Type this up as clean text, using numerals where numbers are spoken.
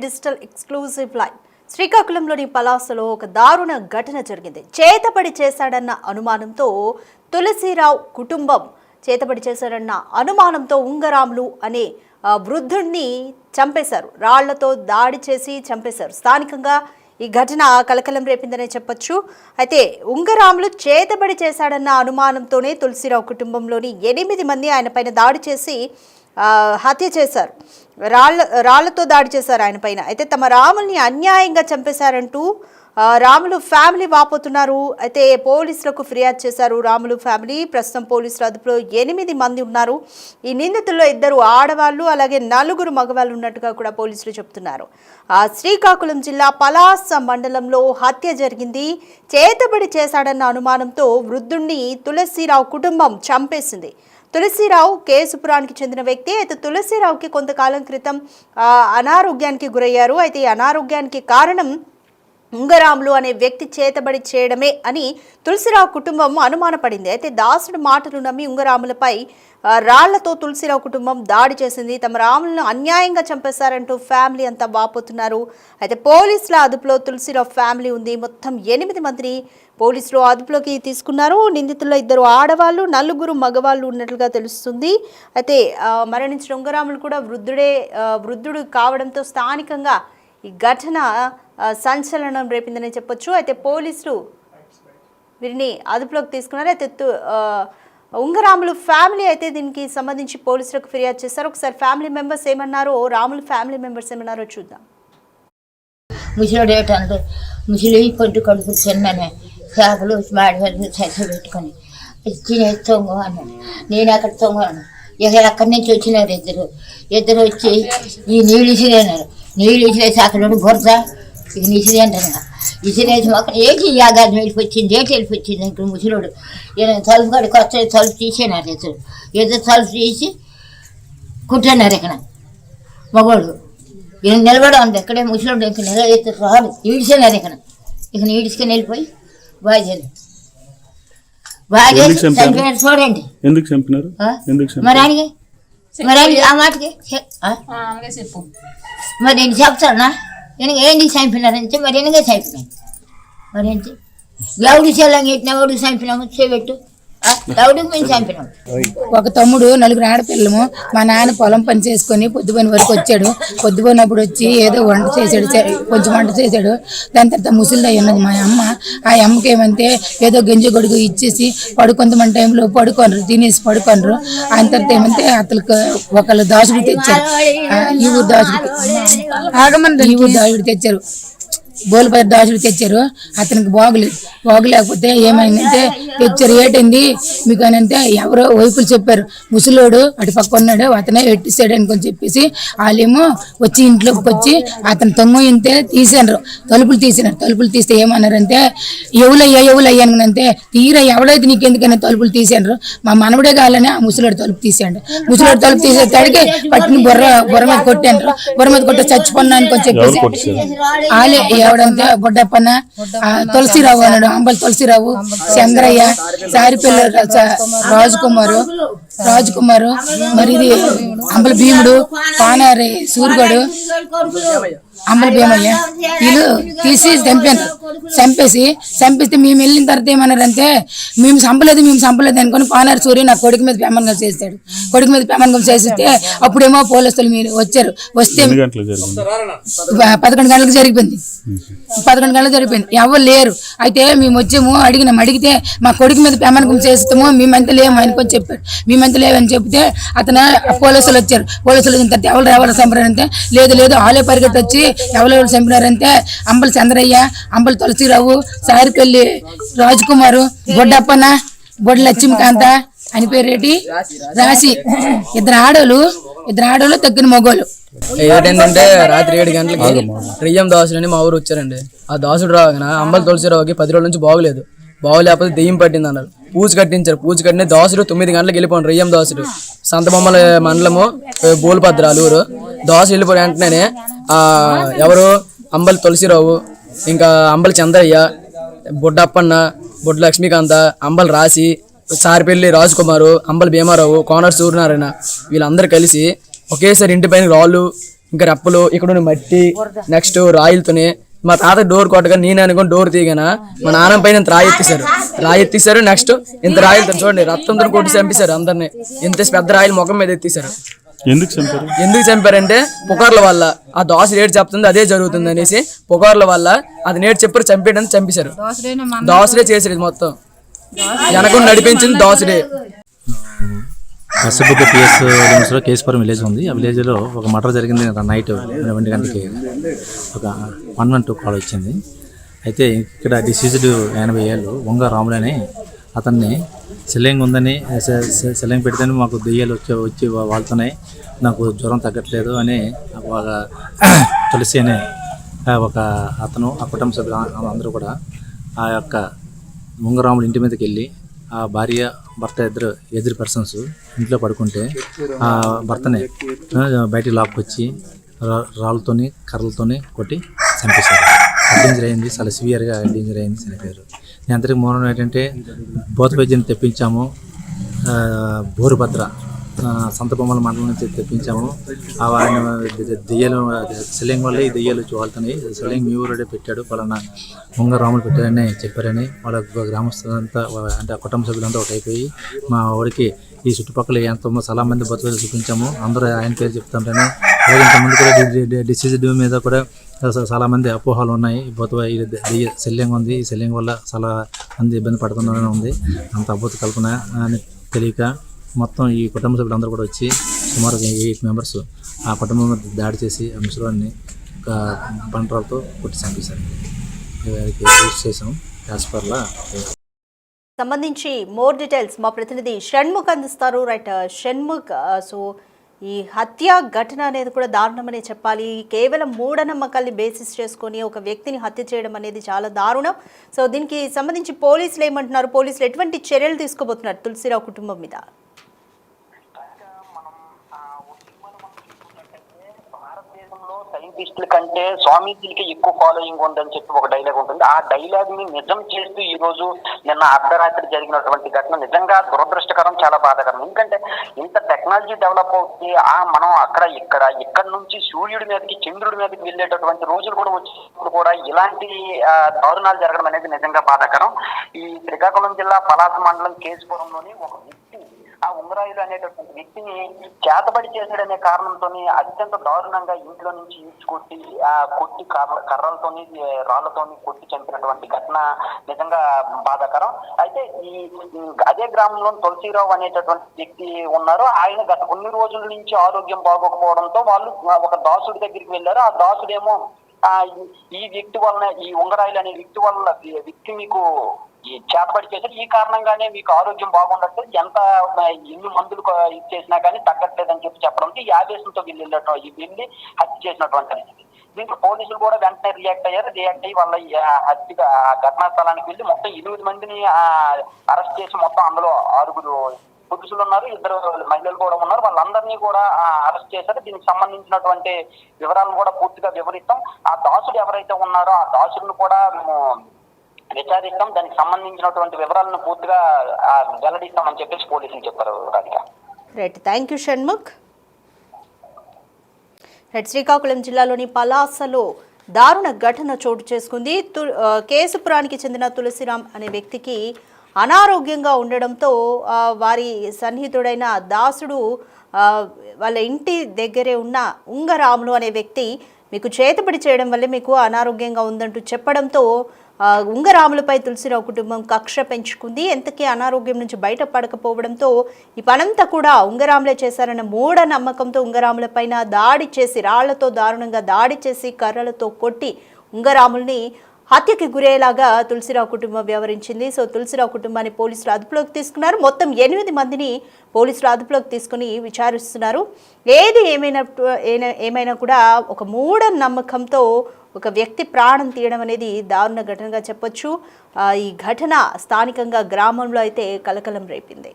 Digital exclusive live. శ్రీకాకుళంలోని పలాసలో ఒక దారుణ ఘటన జరిగింది. చేతబడి చేశాడన్న అనుమానంతో తులసిరావు కుటుంబం ఉంగరాములు అనే వృద్ధుడిని చంపేశారు. రాళ్లతో దాడి చేసి చంపేశారు. స్థానికంగా ఈ ఘటన కలకలం రేపిందనే చెప్పొచ్చు. అయితే ఉంగరాములు చేతబడి చేశాడన్న అనుమానంతోనే తులసిరావు కుటుంబంలోని 8 మంది ఆయన పైన దాడి చేసి హత్య చేశారు. రాళ్లతో దాడి చేశారు ఆయన పైన. అయితే తమ రాముల్ని అన్యాయంగా చంపేశారంటూ రాములు ఫ్యామిలీ వాపోతున్నారు. అయితే పోలీసులకు ఫిర్యాదు చేశారు రాములు ఫ్యామిలీ. ప్రస్తుతం పోలీసుల అదుపులో 8 మంది ఉన్నారు. ఈ నిందితుల్లో 2 ఆడవాళ్ళు అలాగే 4 మగవాళ్ళు ఉన్నట్టుగా కూడా పోలీసులు చెబుతున్నారు. శ్రీకాకుళం జిల్లా పలాస మండలంలో హత్య జరిగింది. చేతబడి చేశాడన్న అనుమానంతో వృద్ధుణ్ణి తులసిరావు కుటుంబం చంపేసింది. తులసిరావు కేసుపురానికి చెందిన వ్యక్తి. అయితే తులసిరావుకి కొంతకాలం క్రితం అనారోగ్యానికి గురయ్యారు. అయితే ఈ అనారోగ్యానికి కారణం ఉంగరాములు అనే వ్యక్తి చేతబడి చేయడమే అని తులసిరావు కుటుంబం అనుమానపడింది. అయితే దాసుడు మాటలు నమ్మి ఉంగరాములపై రాళ్లతో తులసిరావు కుటుంబం దాడి చేసింది. తమ రాములను అన్యాయంగా చంపేశారంటూ ఫ్యామిలీ అంతా వాపోతున్నారు. అయితే పోలీసుల అదుపులో తులసిరావు ఫ్యామిలీ ఉంది. మొత్తం 8 మందిని పోలీసులు అదుపులోకి తీసుకున్నారు. నిందితుల్లో 2 ఆడవాళ్ళు 4 మగవాళ్ళు ఉన్నట్లుగా తెలుస్తుంది. అయితే మరణించిన ఉంగరాములు కూడా వృద్ధుడు కావడంతో స్థానికంగా ఈ ఘటన సంచలనం రేపిందని చెప్పొచ్చు. అయితే పోలీసులు వీరిని అదుపులోకి తీసుకున్నారు. అయితే ఉంగరాములు ఫ్యామిలీ అయితే దీనికి సంబంధించి పోలీసులకు ఫిర్యాదు చేశారు. ఒకసారి ఫ్యామిలీ మెంబర్స్ ఏమన్నారో, రాములు ఫ్యామిలీ మెంబర్స్ ఏమన్నారో చూద్దాం. ముసలి ఏటంటే ముసలి పొద్దు కడుపు చిన్ననే చేపలు మాడి చేతులు పెట్టుకొని తినేస్తాము అన్నాడు. నేను అక్కడ తొంగను. అక్కడి నుంచి వచ్చినారు ఇద్దరు వచ్చి ఈ నీళ్ళు ఇసిరేనారు. నీళ్ళు ఇసిరేసి అక్కడ బురద ఇక ఇసిరే అంటారు. ఇసిరేసి అక్కడ ఏంటి యాగాది వెళ్ళిపోయింది వెళ్ళిపోయింది ఇక్కడ ముసలోడు. తలుపు కాడికి వచ్చి తలుపు తీసేనారు ఇద్దరు తలుపు తీసి కుట్టినారు. ఇక్కడ మగవాడు ఈయన నిలబడి ఉంది. ఇక్కడే ముసలోడు ఇంక నిలబెత్తారు రాడు ఈడ్చినారు. ఇక ఈడ్చుకొని వెళ్ళిపోయి బాగా చంపినారు. చూడండి ఎందుకు చంపినారు? మరి ఆ మాటకి చెప్పు. మరి నేను చెప్తానా ఏంటి చంపినారంటే మరి ఎనగా చంపినాను. మరి ఏంటి ఎవడు చెల్లంగా ఎట్టినా ఎవడు చంపినాము చేపెట్టు ఎవడికి మేము చంపినాం. ఒక తమ్ముడు 4 ఆడపిల్లము. మా నాన్న పొలం పని చేసుకొని పొద్దుపోయిన వరకు వచ్చాడు. పొద్దుపోయినప్పుడు వచ్చి ఏదో వంట చేశాడు, కొంచెం వంట చేశాడు. దాని తర్వాత ముసలిదై ఉన్నది మా అమ్మ. ఆ అమ్మకి ఏమంటే ఏదో గంజి గొడుగు ఇచ్చేసి కొంతమంది టైంలో పడుకోనరు, తినేసి పడుకోనరు. ఆయన తర్వాత ఏమంటే అతనికి ఒకళ్ళు దాసుడు తెచ్చారు. ఈ ఊరు దాసుడు తెచ్చారు. బోల్పల్లి దాసుడు తెచ్చారు. అతనికి బాగులేకపోతే ఏమైందంటే తెచ్చారు. ఏంటండి మీకు అని అంటే ఎవరో వైపులు చెప్పారు. ముసలోడు అటు పక్క ఉన్నాడు, అతనే ఎట్టిస్తాడు అనుకొని చెప్పేసి వాళ్ళేమో వచ్చి ఇంట్లోకి వచ్చి అతను తొంగంతే తీసారు. తలుపులు తీస్తే ఏమన్నారంటే ఎవలయ్యా అనుకున్నంతే తీరా ఎవడైతే నీకెందుకైనా తలుపులు తీసారు. మా మనవడే కావాలని ఆ ముసలోడు తలుపు తీసాడు. ముసలోడు తలుపు తీసేటాడికి పట్టిన బుర్ర మీద కొట్టాను. బుర్ర మీద కొట్టి చచ్చిపోన్నా అనుకొని చెప్పేసి వాళ్ళే ఎవడంటే బొడ్డప్పన్న, తులసిరావు అన్నాడు. అంబల్ తులసిరావు, చంద్రయ్య, సారిపల్లి రాజుకుమారు, మరి ఇది అంబల భీముడు, పానారి సూర్యుడు, అంబల భీమయ్య వీళ్ళు తీసి చంపేస్తే మేము వెళ్ళిన తర్వాత ఏమన్నారంటే మేము చంపలేదు అనుకుని పానారి సూర్య నా కొడుకు మీద పేమనగం చేస్తాడు. కొడుకు మీద పేమనగం చేస్తే అప్పుడేమో పోలీసులు మీరు వచ్చారు. వస్తే 11 గంటలకు జరిగిపోయింది. 11 గంటలకు జరిగిపోయింది. ఎవరు లేరు. అయితే మేము వచ్చాము, అడిగితే మా కొడుకు మీద పేమనగం చేస్తాము, మేమంతా లేము అనుకొని చెప్పాడు. మేమంతా లేవని చెప్తే అతను పోలీసులు వచ్చారు. పోలీసులు వచ్చిన తర్వాత ఎవరు చంపారంటే లేదు ఆలే పరిగెట్టి వచ్చి ఎవరెవరు చంపినారంటే అంబల చంద్రయ్య, అంబల తులసిరావు, సారిపల్లి రాజకుమారు, బొడ్డప్పన, బొడ్డ లక్ష్మీకాంత అని పేరేటి రాసి. ఇద్దరు ఆడోళ్ళు తగ్గిన మగోళ్ళు. ఏంటంటే రాత్రి 7 గంటలకి రియ్యం దాసుడు అని మా ఊరు వచ్చారండి. ఆ దాసుడు రాగానే అంబల తులసిరావుకి 10 రోజుల నుంచి బాగోలేకపోతే దెయ్యం పట్టింది అన్నారు. పూజ కట్టిన దాసుడు 9 గంటలకు వెళ్ళిపోయాడు. రియ్యం దాసుడు సంతబొమ్మల మండలము బోల్పద్రాలు ఊరు. దాసు వెళ్ళిపోయి వెంటనే ఎవరు అంబల తులసిరావు, ఇంకా అంబల చంద్రయ్య, బొడ్డప్పన్న, బొడ్డ లక్ష్మీకాంత, అంబల రాసి, సారిపల్లి రాజకుమారు, అంబల భీమారావు, కోనర్ సూర్యనారాయణ వీళ్ళందరూ కలిసి ఒకేసారి ఇంటి పైన రాళ్ళు ఇంకా రెప్పలు ఇక్కడ ఉన్న మట్టి నెక్స్ట్ రాయిలతోనే మా తాత డోర్ కొట్టగా నేను అనుకుని డోర్ తీయగానా మా నాన్న పైన ఇంత రాయి ఎత్తిసారు నెక్స్ట్ ఇంత రాయిలతో చూడండి రక్తంతో కొట్టి చంపేశారు అందరినీ. ఇంత పెద్ద రాయిలు ముఖం మీద ఎత్తిసారు. ఎందుకు చంపారంటే పుకార్ల వల్ల ఆ దోశ రేటు చెప్తుంది అదే జరుగుతుంది అనేసి పుకార్ల వల్ల అది నేటి చెప్పారు చంపేయడానికి చంపేశారు. దోసరే చేసేది మొత్తం వెనకుండా నడిపించింది దోసరే. నర్సబుద్ధ పిఎస్ లిమిట్స్లో కేసుపురం విలేజ్ ఉంది. ఆ విలేజ్లో ఒక మర్డర్ జరిగింది నైట్ 2 గంటలకి ఒక 112 కాల్ వచ్చింది. అయితే ఇక్కడ డిసీజ్డ్ 80 ఏళ్ళు వంగ రాములు అని అతన్ని సెల్లింగ్ ఉందని సెల్లింగ్ పెడితేనే మాకు దెయ్యాలు వచ్చి వాళ్తున్నాయి, నాకు జ్వరం తగ్గట్లేదు అని ఒక తులసి అనే ఒక అతను ఆ కుటుంబ సభ్యులు అందరూ కూడా ఆ యొక్క వంగరాములు ఇంటి మీదకి వెళ్ళి ఆ భార్య భర్త ఎదురు పర్సన్స్ ఇంట్లో పడుకుంటే ఆ భర్తని బయటికి లాక్కొచ్చి రాళ్ళతోని కర్రలతోని కొట్టి చంపేశారు. ఇంజరీ అయింది, చాలా సివియర్గా ఇంజరీ అయింది, చనిపోయారు. నేను అందరికీ మూలం ఏంటంటే భౌత వైద్యం తెప్పించాము. బోరుభద్ర సంతబొమ్మల మండలం నుంచి తెప్పించాము. ఆయన దెయ్యాలు సెల్లింగ్ వల్ల ఈ దెయ్యాలు వచ్చి వాళ్తున్నాయి, సెల్లింగ్ మీ ఊరే పెట్టాడు పలానా వంగ రాములు పెట్టారని చెప్పారని వాళ్ళ గ్రామస్తులంతా అంటే కుటుంబ సభ్యులంతా ఒకటైపోయి మా ఊరికి ఈ చుట్టుపక్కల ఎంతో చాలా మంది బతుకులు చూపించాము. అందరూ ఆయన పేరు చెప్తుంటేనే అలాగే ఇంతమంది కూడా డిసీజ్ మీద కూడా చాలా మంది అపోహలు ఉన్నాయి. బతువ సెల్లింగ్ ఉంది, ఈ సెల్లింగ్ వల్ల చాలా మంది ఇబ్బంది పడుతున్నారని ఉంది. అంత అద్భుత కల్పన అని తెలియక మొత్తం ఈ కుటుంబ సభ్యులందరూ కూడా వచ్చి సుమారు 8 మెంబర్స్ ఆ కుటుంబం మీద దాడి చేసి ఆ ముసలాన్ని బండరాలతో కొట్టి చంపేశారు. యూజ్ చేసాం యాస్పర్లా. సంబంధించి మోర్ డీటెయిల్స్ మా ప్రతినిధి షణ్ముఖ్ అందిస్తారు. రైట్ షణ్ముఖ్, సో ఈ హత్య ఘటన అనేది కూడా దారుణమనే చెప్పాలి. కేవలం మూఢనమ్మకాల్ని బేసిస్ చేసుకొని ఒక వ్యక్తిని హత్య చేయడం అనేది చాలా దారుణం. సో దీనికి సంబంధించి పోలీసులు ఏమంటున్నారు, పోలీసులు ఎటువంటి చర్యలు తీసుకోబోతున్నారు తులసిరావు కుటుంబం మీద? సైంటిస్టుల కంటే స్వామీజీలకి ఎక్కువ ఫాలోయింగ్ ఉందని చెప్పి ఒక డైలాగ్ ఉంటుంది. ఆ డైలాగ్ ని నిజం చేస్తూ ఈ రోజు నిన్న అర్ధరాత్రి జరిగినటువంటి ఘటన నిజంగా దురదృష్టకరం, చాలా బాధాకరం. ఎందుకంటే ఇంత టెక్నాలజీ డెవలప్ అవుతుంది, మనం ఇక్కడ నుంచి సూర్యుడి మీదకి చంద్రుడి మీదకి వెళ్ళేటటువంటి రోజులు కూడా వచ్చినప్పుడు కూడా ఇలాంటి దారుణాలు జరగడం అనేది నిజంగా బాధాకరం. ఈ శ్రీకాకుళం జిల్లా పలాస మండలం కేశపురంలోని ఒక వ్యక్తి ఆ ఉంగరాయులు అనేటటువంటి వ్యక్తిని చేతబడి చేశాడనే కారణంతో అత్యంత దారుణంగా ఇంట్లో నుంచి ఈడ్చుకొట్టి కొట్టి కర్రలతోని రాళ్లతోని కొట్టి చంపినటువంటి ఘటన నిజంగా బాధాకరం. అయితే అదే గ్రామంలో తులసిరావు అనేటటువంటి వ్యక్తి ఉన్నారు. ఆయన గత కొన్ని రోజుల నుంచి ఆరోగ్యం బాగోకపోవడంతో వాళ్ళు ఒక దాసుడి దగ్గరికి వెళ్ళారు. ఆ దాసుడేమో ఈ వ్యక్తి వలన, ఈ ఉంగరాయిలు అనే వ్యక్తి మీకు ఈ చేతబడి చేశారు, ఈ కారణంగానే మీకు ఆరోగ్యం బాగుండట్లేదు, ఎన్ని మందులు ఇచ్చేసినా కానీ తగ్గట్లేదని చెప్పడంతో ఈ ఆవేశంతో వెళ్ళి హత్య చేసినటువంటి పరిస్థితి. దీంట్లో పోలీసులు కూడా వెంటనే రియాక్ట్ అయ్యి వాళ్ళ హత్య ఘటనా స్థలానికి వెళ్ళి మొత్తం 8 మందిని అరెస్ట్ చేసి మొత్తం అందులో 6 పురుషులు ఉన్నారు, 2 మహిళలు కూడా ఉన్నారు. వాళ్ళందరినీ కూడా అరెస్ట్ చేశారు. దీనికి సంబంధించినటువంటి వివరాలను కూడా పూర్తిగా వివరిస్తాం. ఆ దాసుడు ఎవరైతే ఉన్నారో ఆ దాసుడిని కూడా మేము విచారిస్తాం, దానికి సంబంధించినటువంటి వివరాలను పూర్తిగా వెల్లడిస్తామని చెప్పేసి పోలీసులు చెప్పారు. Radhika. Right, thank you Shanmukh. Right, Srikakulam జిల్లాలోని పలాసలో దారుణ ఘటన చోటు చేసుకుంది. కేశపురానికి చెందిన తులసిరామ్ అనే వ్యక్తికి అనారోగ్యంగా ఉండడంతో వారి సన్నిహితుడైన దాసుడు వాళ్ళ ఇంటి దగ్గరే ఉన్న ఉంగరాములు అనే వ్యక్తి మీకు చేతబడి చేయడం వల్లే మీకు అనారోగ్యంగా ఉందంటూ చెప్పడంతో ఉంగరాములపై తులసిరావు కుటుంబం కక్ష పెంచుకుంది. ఎంతకీ అనారోగ్యం నుంచి బయటపడకపోవడంతో ఈ పనంతా కూడా ఉంగరాములే చేశారన్న మూఢ నమ్మకంతో ఉంగరాములపైన దాడి చేసి రాళ్లతో దారుణంగా దాడి చేసి కర్రలతో కొట్టి ఉంగరాముల్ని హత్యకి గురయ్యేలాగా తులసిరావు కుటుంబం వ్యవహరించింది. సో తులసిరావు కుటుంబాన్ని పోలీసులు అదుపులోకి తీసుకున్నారు. మొత్తం 8 మందిని పోలీసులు అదుపులోకి తీసుకుని విచారిస్తున్నారు. ఏది ఏమైనా కూడా ఒక మూఢ నమ్మకంతో ఒక వ్యక్తి ప్రాణం తీయడం అనేది దారుణ ఘటనగా చెప్పొచ్చు. ఈ ఘటన స్థానికంగా గ్రామంలో అయితే కలకలం రేపింది.